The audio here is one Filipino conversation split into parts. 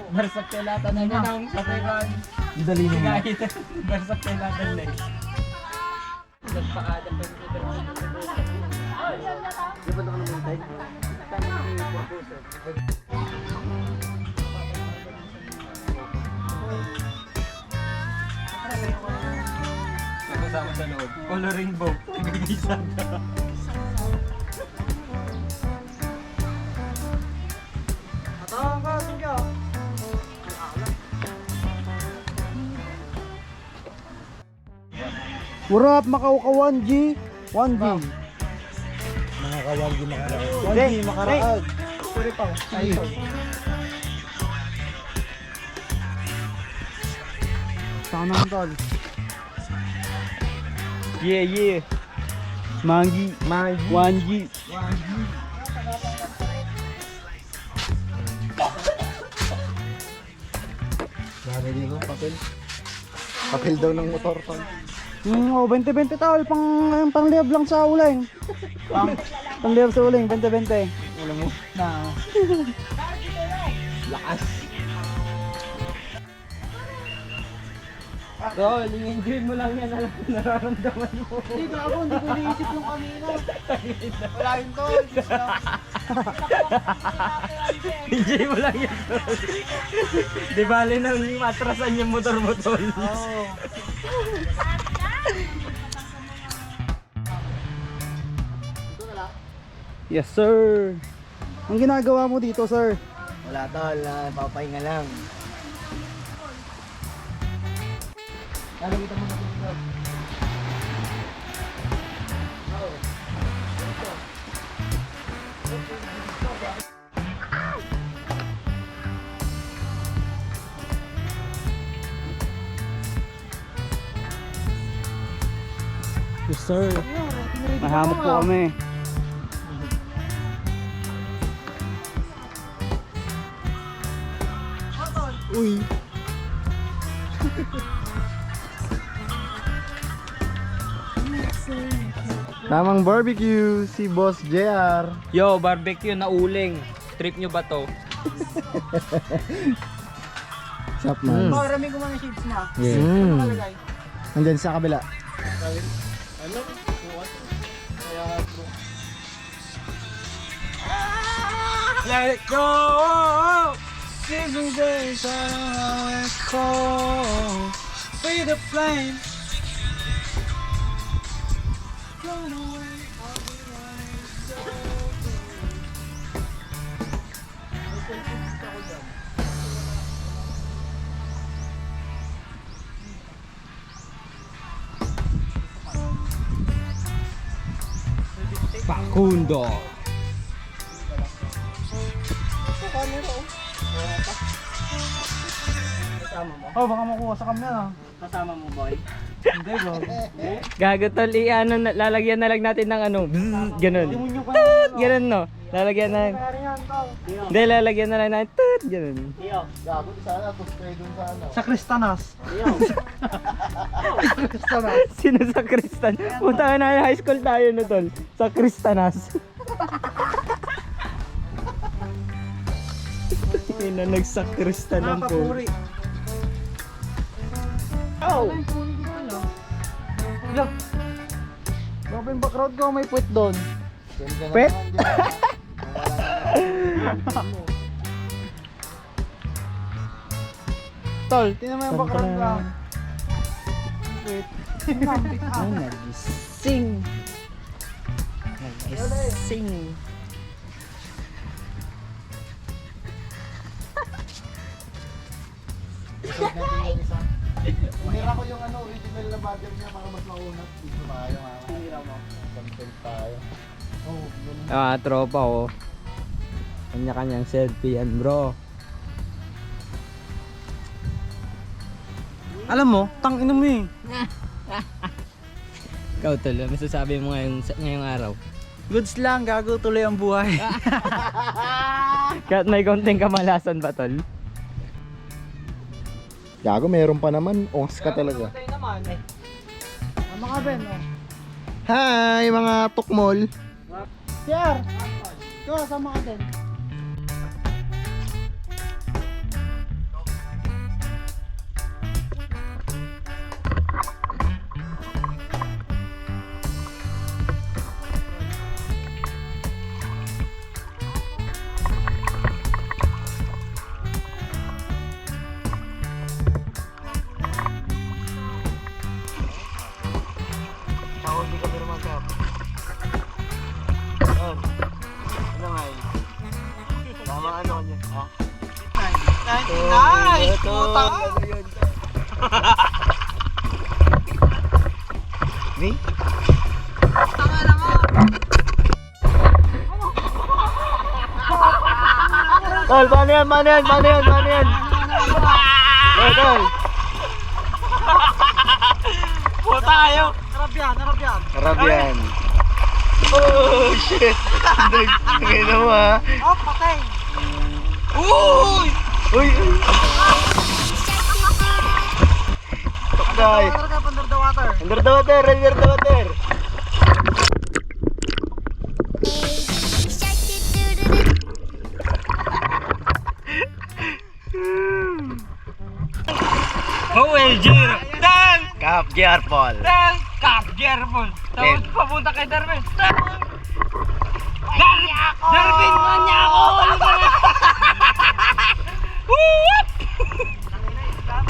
Barsak kelatan na niya ng sabihan. Dali na. Barsak kelatan na. Nagpakaadam pa yung Di ba naman naman tayo? Kasama sa loob. Coloring book. Ibigay Murap, makauka 1G. 1G. Mga ka 1G makaraag. 1G makaraag. Sorry pa. Ayun. Saan naman tol? Yeah. Mangi. 1G. Narinig ko, papel. Papel daw ng motor tol. 20-20 tol, pang liab lang sa uling. Pang liab sa uling, 20-20. Wala mo. Na. Lakas. Tol, i-enjoy mo lang yan. Alam, nararamdaman mo. Hindi ka ako, hindi ko iniisip yung kanina. Wala yun tol. Enjoy mo lang yan, tol. Di bali nang matrasan yung motor mo, tol. Oo. Yes sir. Ang ginagawa mo dito sir? Wala, tol. Papahinga lang. Lalagyan mo na dito. Yes sir. Mahamot po kami. Uy. Tamang barbecue si Boss JR. Yo, barbecue na uling. Trip nyo ba to? Sup man? Maraming ko mga shades na. Yeah. Nakalagay. Andyan sa kabila. Ano? Let it go! Season days I don't know it's cold. Feel the flame. Run away, I'll be running so Pakundo. Kasama mo? Oh, baka makuha sa kamya na. Kasama mo, boy? Hindi bro. Gago tol, ano, lalagyan na lang natin ng ano, bzzz, ganun. Yung Tut, ganun no. Lalagyan na. Iyo. Hindi, lalagyan na lang natin. Tut, ganun. Iyo. Gago sana, tuspay dun sa ano. Sa Kristanas. Iyo. Kristanas. Sino sa Kristan? Punta ka na, high school tayo no tol. Sa Kristanas. Yun na nagsakristan ng po. Oh! Look. Grabe yung background ko, may puwet doon. Pet? Tol, tingnan mo yung background ko. Puwet. Ay, nagising. Nagising. Hinira ko yung ano, original na battery niya para mas maunat. Dito tayo nga. Hinira mo. Content tayo. Oh, ganun. Tropa ko. Kanya-kanyang selfie yan bro. Alam mo, tang ina mo eh. Ikaw tol, ano masasabi mo ngayong araw? Goods lang, gago tuloy ang buhay. Kahit may konting kamalasan ba tol? Gago, meron pa naman. Ongs ka talaga. naman eh. Mga Ben, oh. Hi, mga tukmol. Sir! Ikaw, sama ka din. ano niya. Oh. 99! Puta ka! Ni? Tanga na nga! Tol, paano yan? Tol. Puta kayo! Harap yan! Harap yan. Oh, shit. Ngayon mo ha. Oh, patay! Uy! Uy. Takday. Under the water! Under the water. OLG! Dang! Cap Gearfall. Dang! Cap Gearful! Tapos Then. papunta kay Darwin. Dang! Darwin, kanya ako!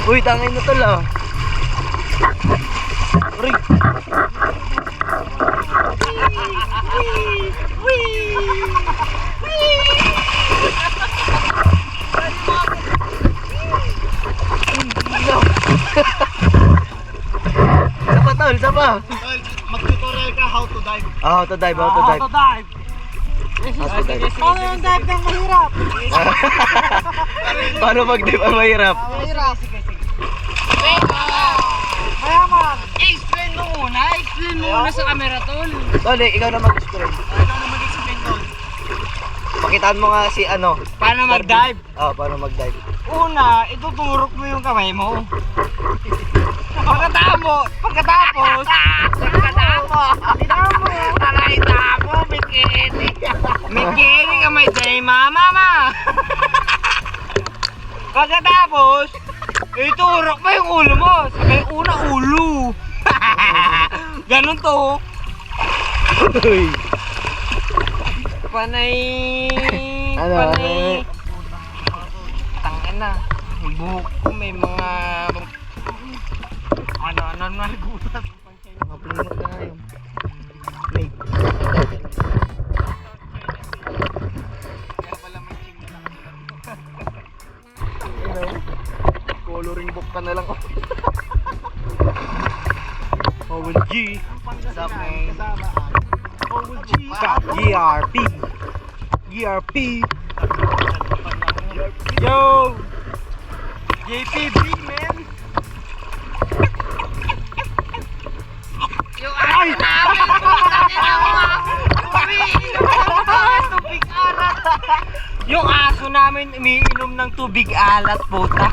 Uy, tangin na tol ah. Uy. Isa pa. Mag-tutorial ka how to dive. How to dive. How to dive? How to dive. Paano yung dive ng mahirap? Paano mag-dive ang mahirap? Mahirap. Mayaman. Explain mo muna sa camera, tol. Tol, ikaw na mag-explain. Pakitaan mo nga si ano. Paano mag-dive? Paano mag-dive. Una, ituturok mo yung kamay mo. Pagkatapos, Mikini ka may day mama. Pagkatapos, iturok mo yung ulo mo. Sabay una ulo. Ganun to. Uy. Panay. Ano? Panay. Tangin na. Yung buhok ko may mga... Ano nagulat. Mga plinot na ngayon. Hey. Coloring book ka na lang. OLG. GRP. Yo! JPB, man! Yung ay! Tubig alat! Yung aso namin umiinom ng tubig alat, puta.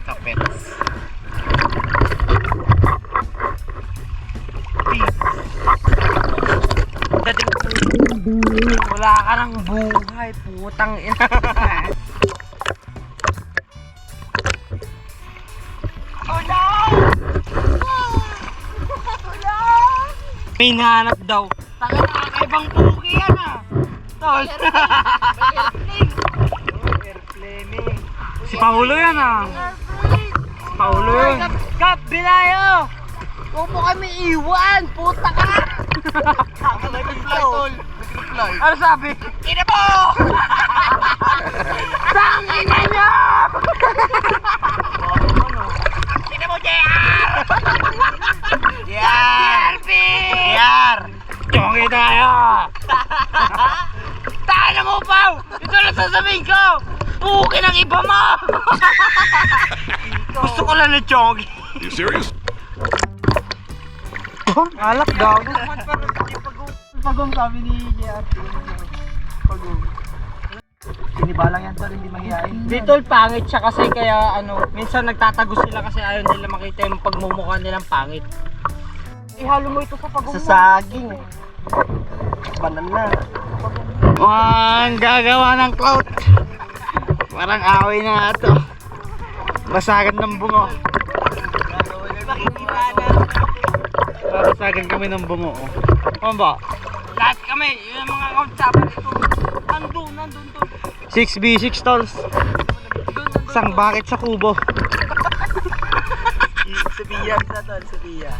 Kapets. Wala ka ng buhay, putang ina. May nahanap daw. Taka na kakaibang puki yan ah. Tol. Airplane. Si Paulo yan ah. Si Paulo yun. Kap, Bilayo! Huwag mo kami iwan, puta ka! Nag-reply, tol. Nag-reply. Ano sabi? Ina mo! Tangina niyo! Ina mo, JR! JR! Chongi tayo! Tayo mo, Pao! Ito lang sasabihin ko! Puki ng iba mo! Gusto ko lang na chongi. You serious? Alak daw. Pagong sabi ni JR. Pagong. Sinibalang yan tol, hindi mahihain. Dito pangit siya kasi kaya ano, minsan nagtatago sila kasi ayaw nila makita yung pagmumukha nilang pangit. Ihalo mo ito sa pagmumukha. Sa saging. Banana. Ang gagawa ng clout. Parang away na ito. Basagan ng bungo. Basagan kami ng bungo. Ano ba? Lahat kami, yun ang mga kautsapan ito. Nandun to. 6v6 tolls. Isang bakit sa kubo. Sabiya sa tol, sabiya.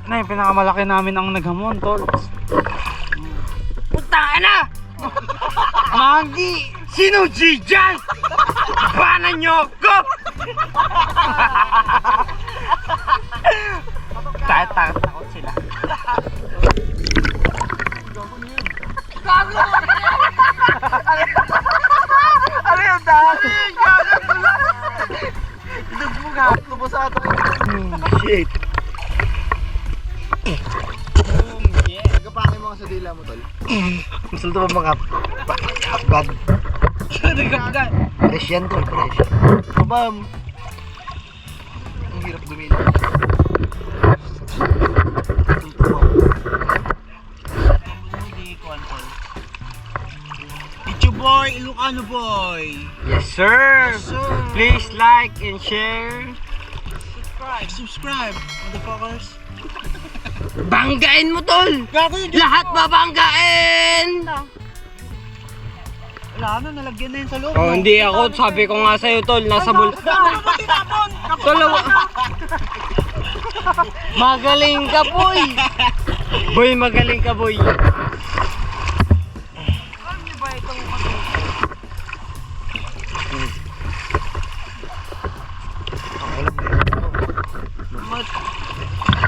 Na yung pinakamalaki namin ang naghamon tolls. Puta na! Magi! Sino G dyan? Banan niyo ko! Takot sila. Gago! Ano yung dahil? Gago! Idog mo nga. Tubos ata. Shit. Nagkapangin mo nga sa dila mo, tol. Gusto ba mga bad? Fresh yan, tol. Fresh. Kabam. Ang hirap dumila. It's your boy, Ilocano boy. Yes sir! Please like and share. Subscribe, motherfuckers. Banggain mo tol! Lahat babanggain! Wala na, nalagyan na yun sa loob. Oh, hindi ako. Sabi ko nga sa'yo tol, nasa bulsa. Tol, magaling ka boy! Boy, magaling ka boy.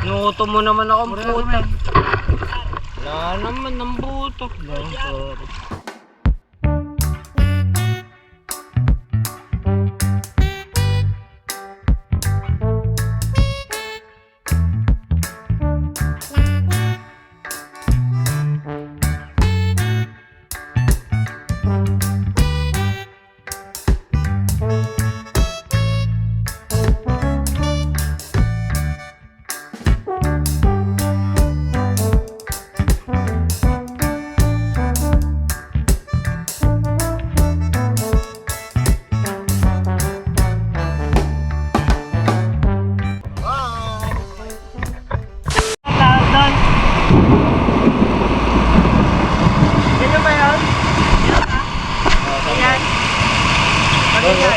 Nuto mo naman ako puta. Wala naman ng buto.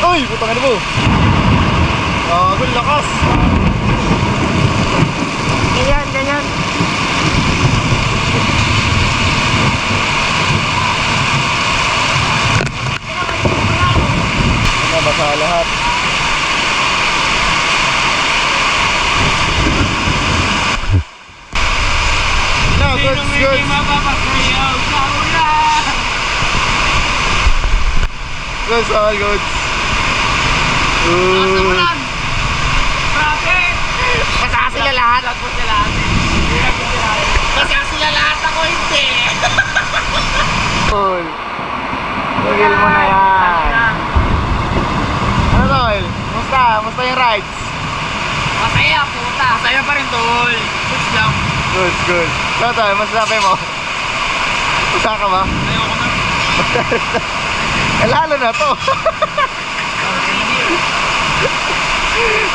Uy! Putang ano mo? Ang lakas! Ganyan, ganyan. Nabasa lahat. No, good, good. Good, all good. Basta sila lahat. Basta sila lahat, ako hindi. Tol. Tigil mo na yan. Ano tol? Musta? Musta yung rides? Masaya, puta. Masaya pa rin, tol. Puts lang. Good, good. So tol, masasabi mo? Usa ka ba? Ayoko na. Eh lalo na to.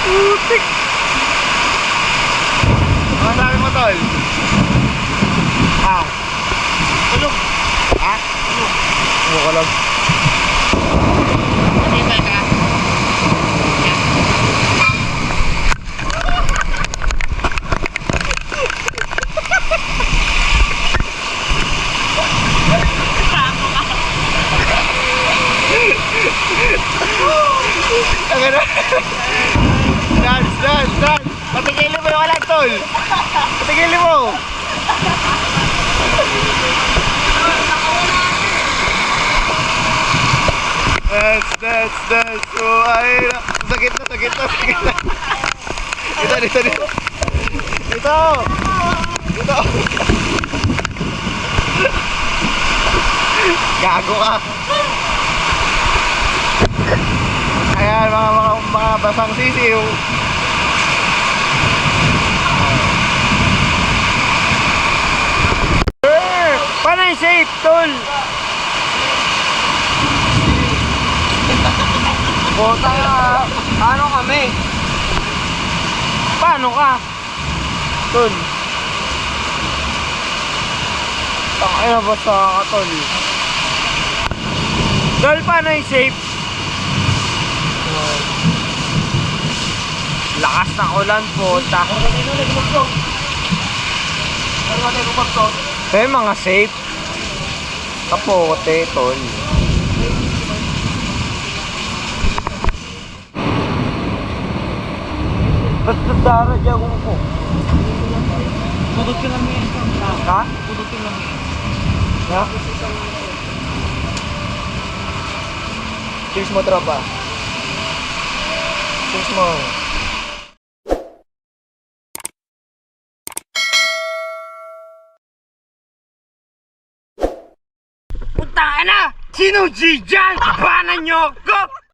Putik. Ano sabi mo tol? Ah. Tulog. Ha? Ano ka lang? Matibay ka. Ang ano? Dance, dance, dance. Patigilin mo yung walang tol. Patigilin mo. Dance, dance, dance. Oh, ay na. Sakit na, sakit na, sakit na. Dito, dito, dito. Dito. Dito. Gago ka. Ayan, mga basang sisiw. Paano yung safe, tol? Bota, ano kami? Paano ka? Tol. Tangina basta ka, tol. Tol, paano yung safe? Lakas ng ulan, puta. Eh, mga safe. Kapote, tol. Basta dara dyan ko. Tututin lang yan. Ha? Tututin lang yan. Ha? Cheers mo, tropa. Cheers mo. Putang ina! Sino G dyan? Ibanan nyo ko!